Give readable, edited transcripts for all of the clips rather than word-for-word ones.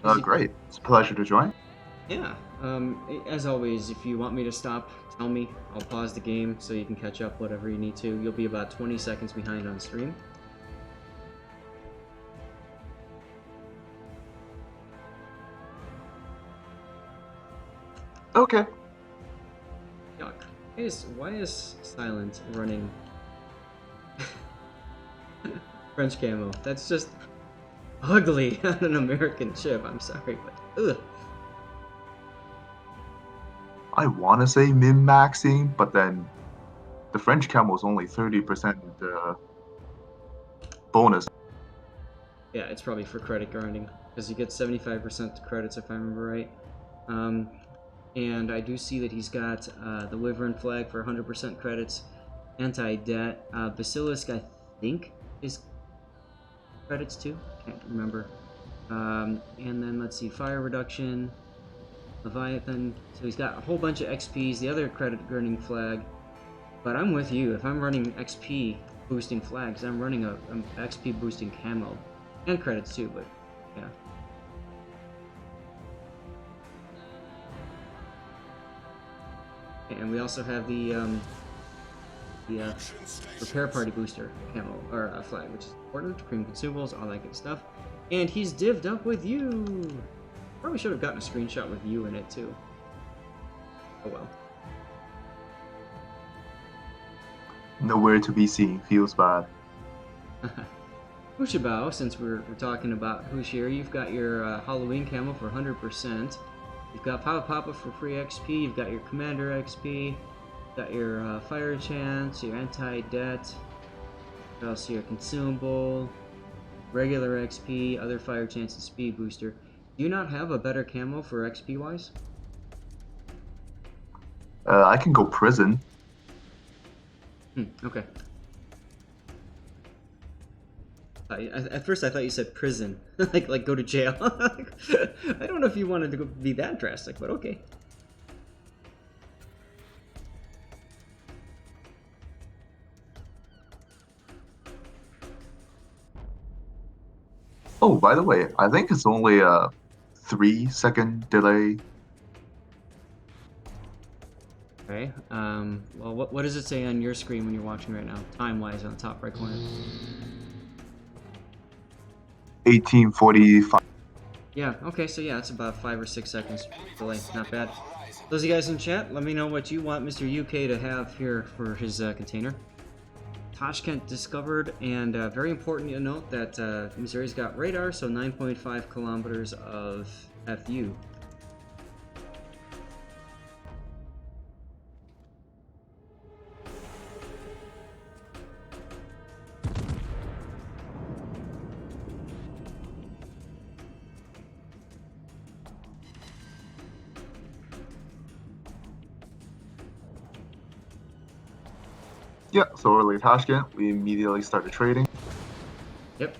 Is it? Great. It's a pleasure to join. Yeah. As always, if you want me to stop, tell me. I'll pause the game so you can catch up whatever you need to. You'll be about 20 seconds behind on stream. Okay. Yuck. Why is Silent running French camo? That's just ugly on an American chip. I'm sorry, but ugh. I want to say min-maxing, but then the French camo is only 30% bonus. Yeah, it's probably for credit grinding because you get 75% credits if I remember right. And I do see that he's got the Wyvern flag for 100% credits, anti-debt. Basilisk, I think, is credits too. Can't remember. And then let's see, fire reduction, Leviathan. So he's got a whole bunch of XPs. The other credit grinding flag. But I'm with you. If I'm running XP boosting flags, I'm running a XP boosting camo and credits too. But yeah. And we also have the repair party booster camo or flag, which is important. Cream consumables, all that good stuff. And he's divvied up with you. Probably should have gotten a screenshot with you in it too. Oh well. Nowhere to be seen. Feels bad. Hushubao, since we're talking about Hush here, you've got your Halloween camo for 100%. You've got Papa for free XP, you've got your Commander XP, you've got your Fire Chance, your Anti-Debt, also your Consumable, regular XP, other Fire Chance, and Speed Booster. Do you not have a better camo for XP-wise? I can go prison. Okay. At first I thought you said prison, like go to jail. I don't know if you wanted to be that drastic, but okay. Oh, by the way, I think it's only a 3-second delay. Okay. Well, what does it say on your screen when you're watching right now, time-wise, on the top right corner? 1845. Yeah. Okay. So yeah, it's about 5 or 6 seconds delay. Not bad. Those of you guys in chat, let me know what you want Mr. UK to have here for his container. Tashkent discovered, and very important to note that Missouri's got radar, so 9.5 kilometers of FU. Yeah, so early Tashkent, we immediately started trading. Yep.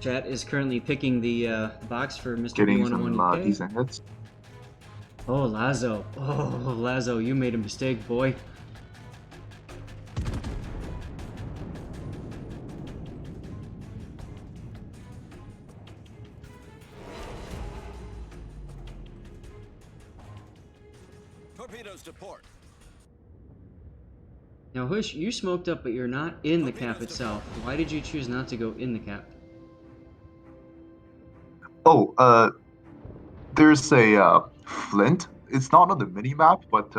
Chat is currently picking the box for Mr. Getting B101 some UK. decent hits. Oh, Lazo. Oh, Lazo, you made a mistake, boy. Torpedoes to port. Now, Hush, you smoked up, but you're not in the cap itself. Why did you choose not to go in the cap? Oh, there's a flint. It's not on the mini-map, but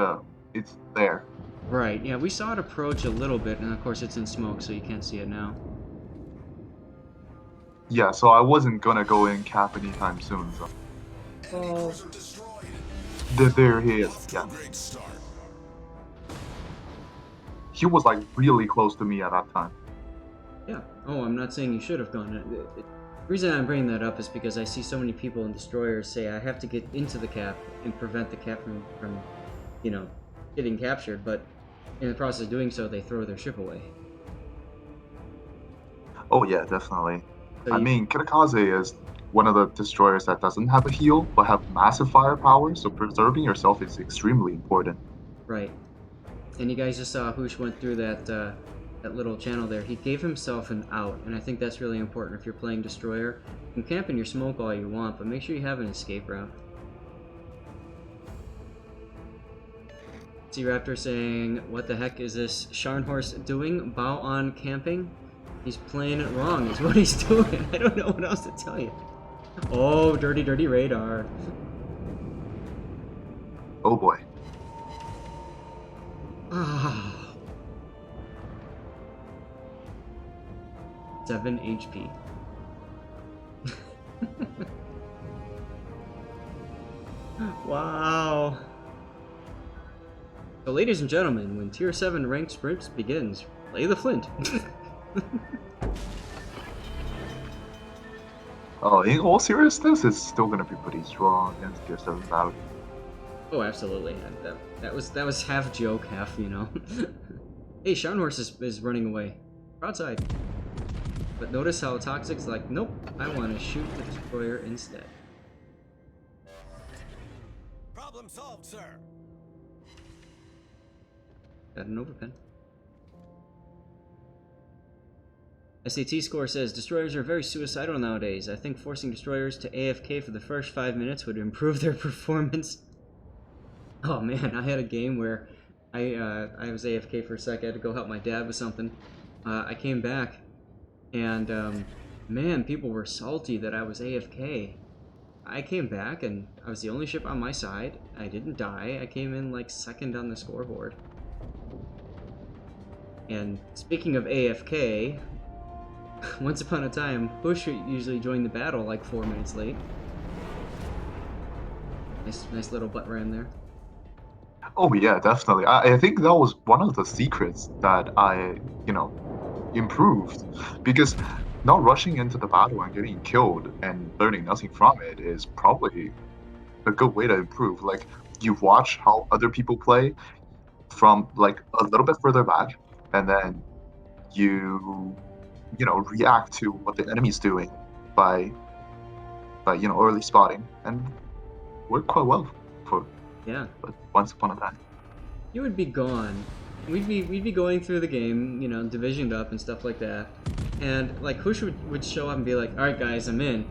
it's there. Right, yeah, we saw it approach a little bit, and of course it's in smoke, so you can't see it now. Yeah, so I wasn't gonna go in cap anytime soon, so. Oh. There he is, yeah. He was like really close to me at that time. Yeah. Oh, I'm not saying you should have gone. The reason I'm bringing that up is because I see so many people in destroyers say I have to get into the cap and prevent the cap from you know, getting captured, but in the process of doing so, they throw their ship away. Oh yeah, definitely. So I mean, Kitakaze is one of the destroyers that doesn't have a heal, but have massive firepower, so preserving yourself is extremely important. Right. And you guys just saw Hoosh went through that that little channel there, he gave himself an out, and I think that's really important if you're playing Destroyer. You can camp in your smoke all you want, but make sure you have an escape route. Sea Raptor saying, what the heck is this Scharnhorst doing? Bow on camping? He's playing it wrong is what he's doing. I don't know what else to tell you. Oh, dirty, dirty radar. Oh boy. Ah. 7 HP. Wow. So ladies and gentlemen, when Tier 7 ranked sprints begins, play the Flint. Oh, in all seriousness, it's still gonna be pretty strong against Tier 7 battle. Oh, absolutely. That was half joke, half, you know. Hey, Scharnhorst is running away. Outside. But notice how Toxic's like, nope, I want to shoot the Destroyer instead. Problem solved, sir. Got an overpen. SAT score says, Destroyers are very suicidal nowadays. I think forcing Destroyers to AFK for the first 5 minutes would improve their performance. Oh man, I had a game where I was AFK for a sec. I had to go help my dad with something. I came back, and man, people were salty that I was AFK. I came back, and I was the only ship on my side. I didn't die. I came in like second on the scoreboard. And speaking of AFK, once upon a time, Hush usually joined the battle like 4 minutes late. Nice little butt ram there. Oh yeah, definitely. I think that was one of the secrets that I, improved. Because not rushing into the battle and getting killed and learning nothing from it is probably a good way to improve. Like, you watch how other people play from, like, a little bit further back, and then you react to what the enemy's doing by early spotting, and worked quite well for once upon a time. You would be gone. We'd be going through the game, divisioned up and stuff like that, and like Hush would show up and be like, "All right, guys, I'm in,"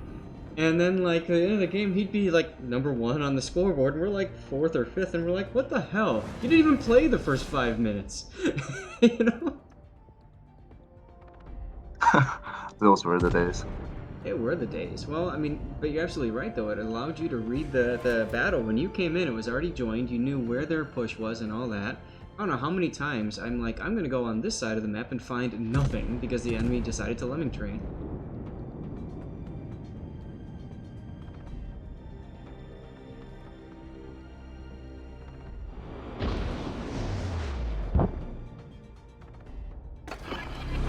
and then like at the end of the game, he'd be like #1 on the scoreboard, and we're like 4th or 5th, and we're like, "What the hell? You didn't even play the first 5 minutes," you know? Those were the days. It were the days. Well, I mean, but you're absolutely right, though. It allowed you to read the battle. When you came in, it was already joined. You knew where their push was and all that. I don't know how many times I'm like, I'm going to go on this side of the map and find nothing because the enemy decided to lemming train.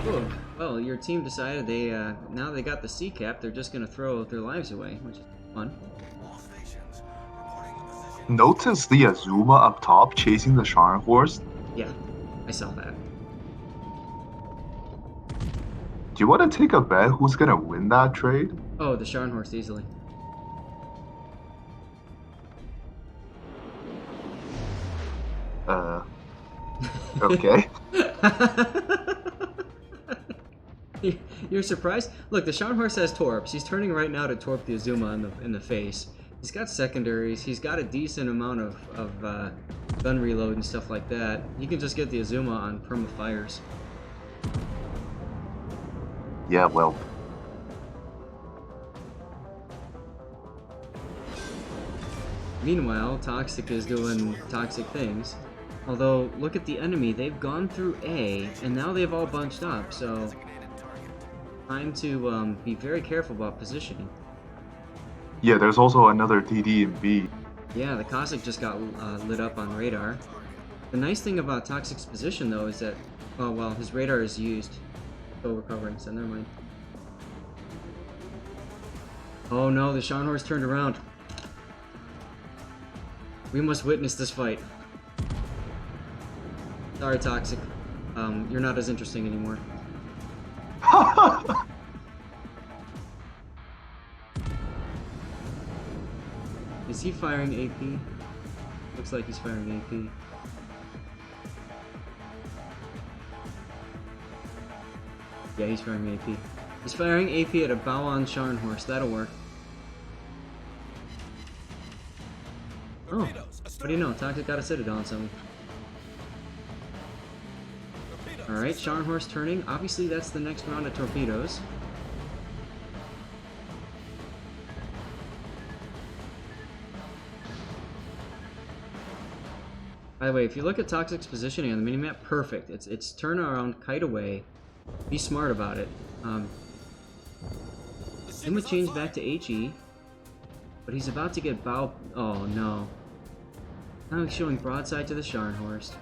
Oh, well, your team decided now they got the C cap, they're just going to throw their lives away, which is fun. Notice the Azuma up top chasing the Scharnhorst? Yeah, I saw that. Do you want to take a bet who's going to win that trade? Oh, the Scharnhorst easily. Okay. You're surprised? Look, the Scharnhorst has torps. He's turning right now to torp the Azuma in the face. He's got secondaries. He's got a decent amount of gun reload and stuff like that. He can just get the Azuma on perma fires. Yeah, well. Meanwhile, Toxic is doing toxic things. Although, look at the enemy. They've gone through A, and now they've all bunched up, so time to be very careful about positioning. Yeah, there's also another DD in B. Yeah, the Cossack just got lit up on radar. The nice thing about Toxic's position, though, is that, oh, well, his radar is used. Still recovering, so never mind. Oh no, the Scharnhorst turned around. We must witness this fight. Sorry, Toxic. You're not as interesting anymore. Is he firing AP? Looks like he's firing AP. Yeah, he's firing AP. He's firing AP at a Baoan Scharnhorst. That'll work. Oh, what do you know? Toxic got a Citadel on something. Alright, Scharnhorst turning. Obviously, that's the next round of torpedoes. By the way, if you look at Toxic's positioning on the minimap, perfect. It's turn around, kite away. Be smart about it. He would change back to HE, but he's about to get bow. Oh no! Now he's showing broadside to the Scharnhorst.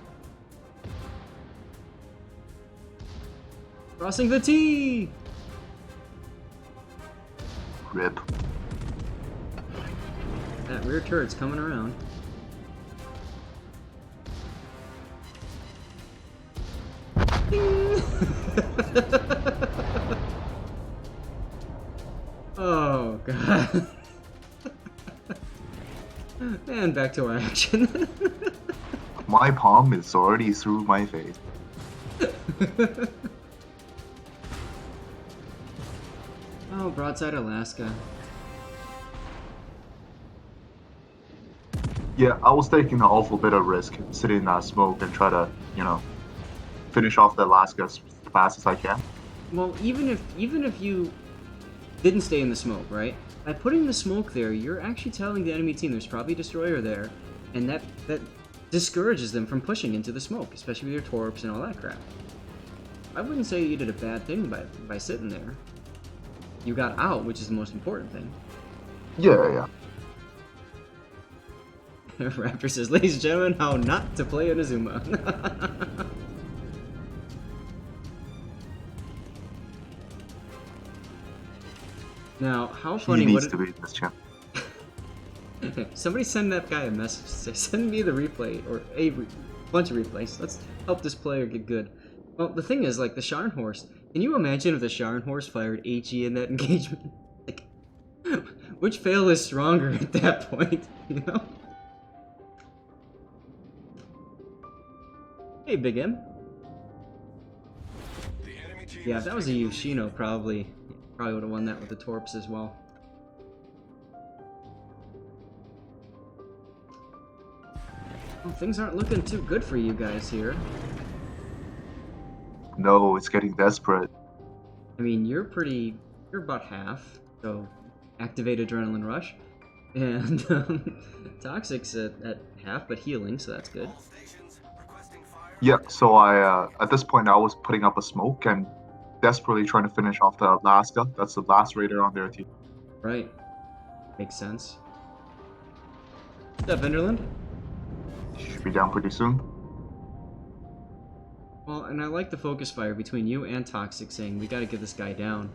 Crossing the T. Rip. That rear turret's coming around. Oh god. And back to action. My palm is already through my face. Oh, broadside Alaska. Yeah, I was taking an awful bit of risk sitting in that smoke and try to, you know, finish off the Alaska as fast as I can. Well, even if you didn't stay in the smoke, right? By putting the smoke there, you're actually telling the enemy team there's probably a destroyer there, and that discourages them from pushing into the smoke, especially with your torps and all that crap. I wouldn't say you did a bad thing by sitting there. You got out, which is the most important thing. Yeah. Raptor says, ladies and gentlemen, how not to play Inazuma. Now, how funny he would needs it... to be in this channel. Somebody send that guy a message. Say, send me the replay, or a bunch of replays. Let's help this player get good. Well, the thing is, like, the Scharnhorst, can you imagine if the Scharnhorst fired HE in that engagement? Like, which fail is stronger at that point, you know? Hey, Big M. Yeah, if that was a Yoshino, probably would have won that with the torps as well. Well, things aren't looking too good for you guys here. No, it's getting desperate. I mean, you're about half, so activate Adrenaline Rush. And Toxic's at half, but healing, so that's good. Yeah, so I at this point I was putting up a smoke and desperately trying to finish off the Alaska. That's the last raider on their team. Right. Makes sense. What's up, Enderland? Should be down pretty soon. Well, and I like the focus fire between you and Toxic saying, we gotta get this guy down.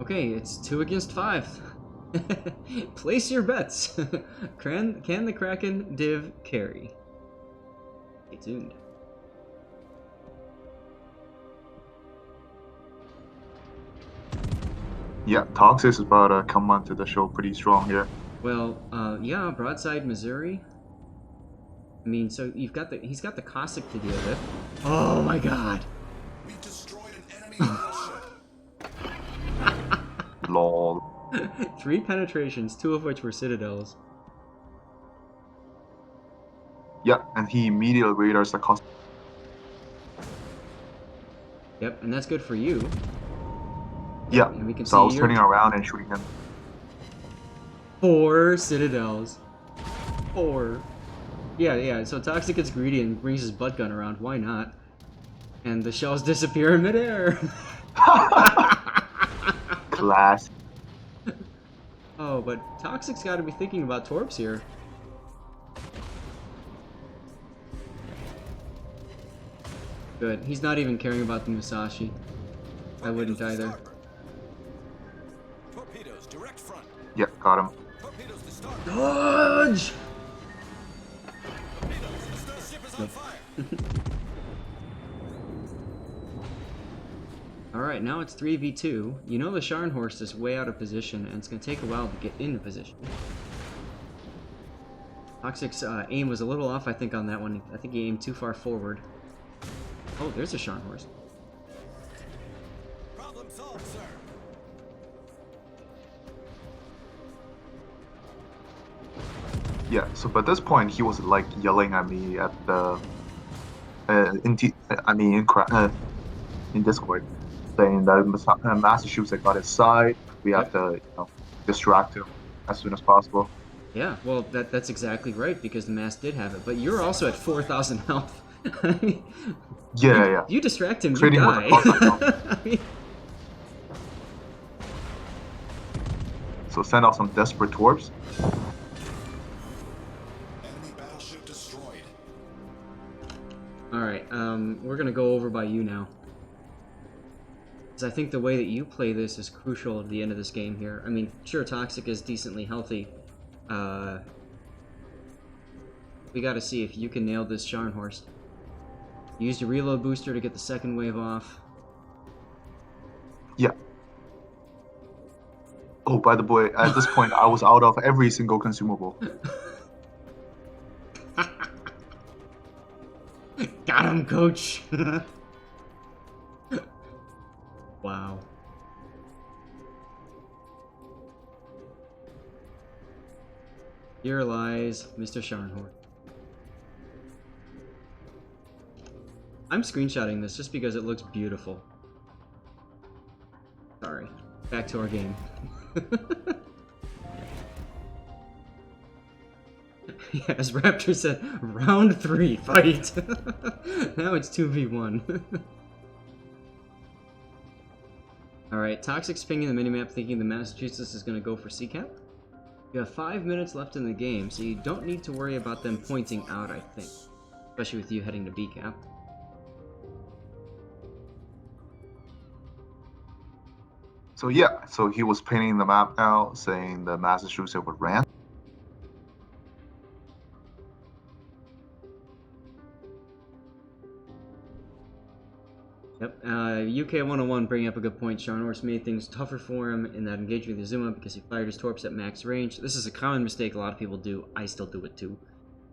Okay, it's 2 against 5. Place your bets. Can the Kraken div carry? Stay tuned. Yeah, Toxic is about to come onto the show pretty strong here. Well, yeah, broadside Missouri. I mean, so he's got the caustic to deal with. Oh my god. We destroyed an enemy battleship. Lol. 3 penetrations, 2 of which were citadels. Yeah, and he immediately radars the cost. Yep, and that's good for you. Yeah, And we can so I was see turning around and shooting him. 4 citadels. 4. Yeah, so Toxic gets greedy and brings his butt gun around. Why not? And the shells disappear in midair. Class. Oh, but Toxic's got to be thinking about torps here. Good. He's not even caring about the Musashi. I wouldn't either. Torpedoes direct front. Yeah, got him. Torpedoes to start. Dodge! Torpedoes. The starship is on fire. Alright, now it's 3v2. You know the Scharnhorst is way out of position, and it's going to take a while to get into position. Toxic's aim was a little off, I think, on that one. I think he aimed too far forward. Oh, there's a Sharn horse. Problem solved, sir. Yeah, so by this point he was like yelling at me at the in Discord, saying that Massachusetts got his side. We have to, distract him as soon as possible. Yeah, well, that's exactly right, because the mask did have it, but you're also at 4,000 health. Yeah. You distract him, Trading you with die. a plus I mean, So send out some desperate torps. Enemy battleship destroyed. Alright, we're gonna go over by you now. Because I think the way that you play this is crucial at the end of this game here. I mean, sure, Toxic is decently healthy. We gotta see if you can nail this Scharnhorst. You used your reload booster to get the second wave off. Yeah. Oh, by the way, at this point, I was out of every single consumable. Got him, coach! Wow. Here lies Mr. Scharnhorst. I'm screenshotting this just because it looks beautiful. Sorry. Back to our game. Yeah, as Raptor said, round 3, fight! Now it's 2v1. Alright, Toxic's pinging the minimap thinking the Massachusetts is going to go for CCAP. You have 5 minutes left in the game, so you don't need to worry about them pointing out, I think. Especially with you heading to BCAP. So yeah, so he was painting the map now, saying the Massachusetts would ran. Yep, UK 101 bringing up a good point. Scharnhorst made things tougher for him in that engagement with Azuma because he fired his torps at max range. This is a common mistake a lot of people do. I still do it too.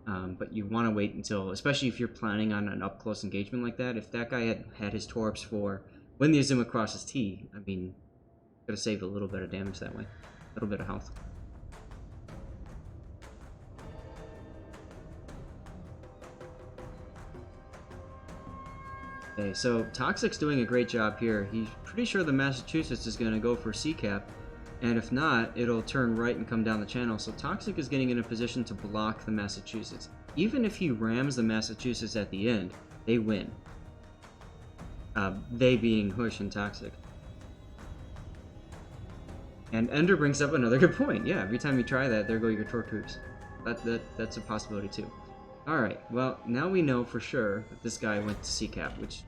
But you want to wait until, especially if you're planning on an up-close engagement like that, if that guy had his torps for when the Azuma crosses T, I mean, could have saved a little bit of damage that way. A little bit of health. Okay, so Toxic's doing a great job here. He's pretty sure the Massachusetts is going to go for CCAP, and if not, it'll turn right and come down the channel. So Toxic is getting in a position to block the Massachusetts. Even if he rams the Massachusetts at the end, they win. They being Hush and Toxic. And Ender brings up another good point. Yeah, every time you try that, there go your torque tubes. That's a possibility too. Alright, well, now we know for sure that this guy went to CCAP, which...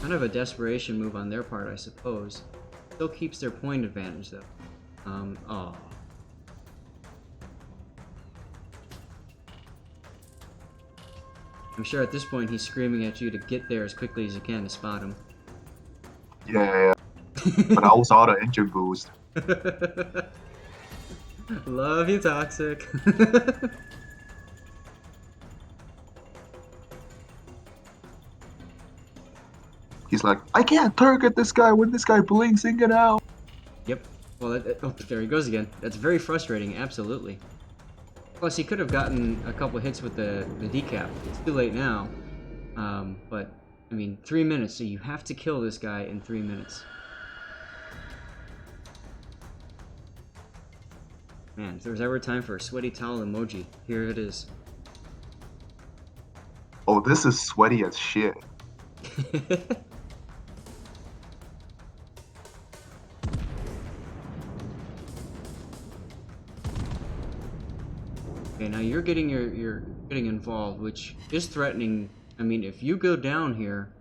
kind of a desperation move on their part, I suppose. Still keeps their point advantage, though. Aw. I'm sure at this point he's screaming at you to get there as quickly as you can to spot him. Yeah. But I was out of engine boost. Love you, Toxic. He's like, I can't target this guy when this guy blinks and get out. Yep. Well, oh, there he goes again. That's very frustrating, absolutely. Plus, he could have gotten a couple hits with the decap. It's too late now. But, I mean, 3 minutes, so you have to kill this guy in 3 minutes. Man, if there was ever time for a sweaty towel emoji, here it is. Oh, this is sweaty as shit. Okay, now you're getting you're getting involved, which is threatening. I mean, if you go down here,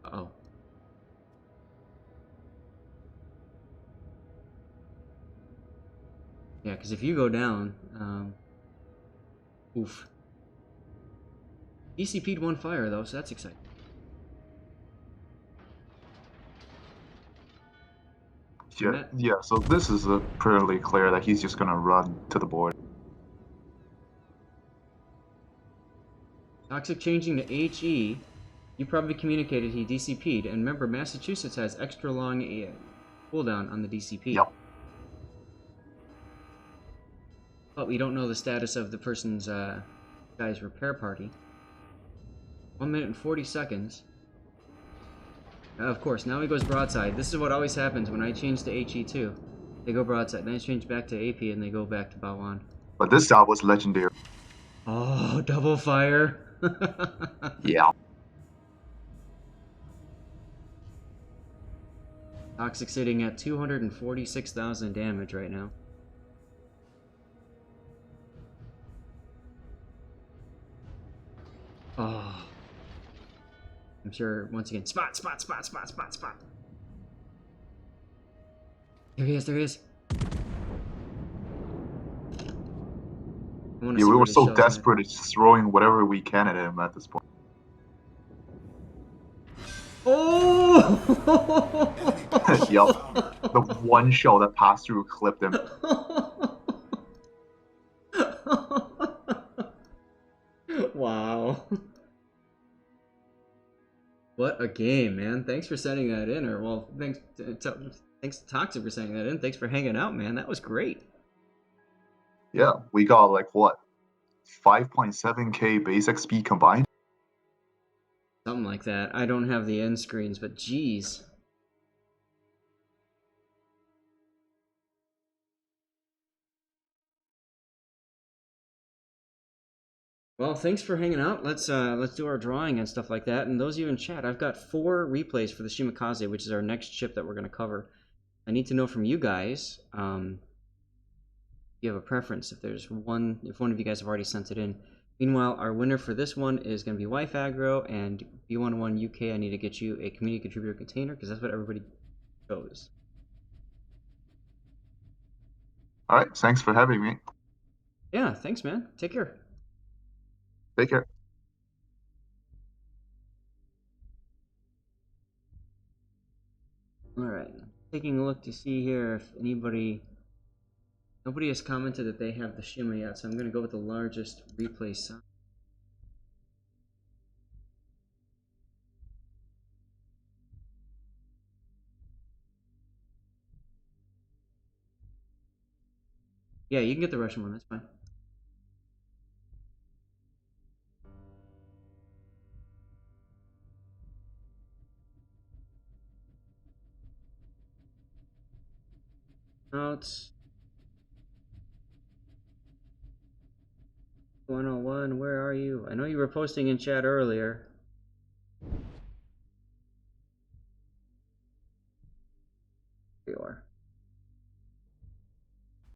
uh-oh. Yeah, because if you go down, oof. ECP'd one fire though, so that's exciting. Yeah, so this is pretty clear that he's just gonna run to the board. Toxic changing to HE. You probably communicated he DCP'd, and remember, Massachusetts has extra long cooldown on the DCP. Yep. But we don't know the status of the person's guy's repair party. 1 minute and 40 seconds. Of course, now he goes broadside. This is what always happens when I change to HE2. They go broadside. Then I change back to AP and they go back to Bawan. But this shot was legendary. Oh, double fire. Yeah. Toxic sitting at 246,000 damage right now. Oh. I'm sure, once again, spot. There he is. Yeah, we were so desperate at just throwing whatever we can at him at this point. Oh! Yup. The one shell that passed through clipped him. Wow. What a game, man. Thanks for sending that in. Or, well, thanks to Toxic for sending that in. Thanks for hanging out, man. That was great. Yeah, we got like what? 5.7k base XP combined? Something like that. I don't have the end screens, but geez. Well, thanks for hanging out. Let's do our drawing and stuff like that. And those of you in chat, I've got 4 replays for the Shimakaze, which is our next ship that we're going to cover. I need to know from you guys if you have a preference. If one of you guys have already sent it in. Meanwhile, our winner for this one is going to be Wife Aggro and B11 UK. I need to get you a community contributor container because that's what everybody chose. All right, thanks for having me. Yeah, thanks, man. Take care. Take care. All right, taking a look to see here if nobody has commented that they have the Shima yet, so I'm going to go with the largest replay size. Yeah, you can get the Russian one, that's fine. Out. 101, where are you? I know you were posting in chat earlier. Here you are.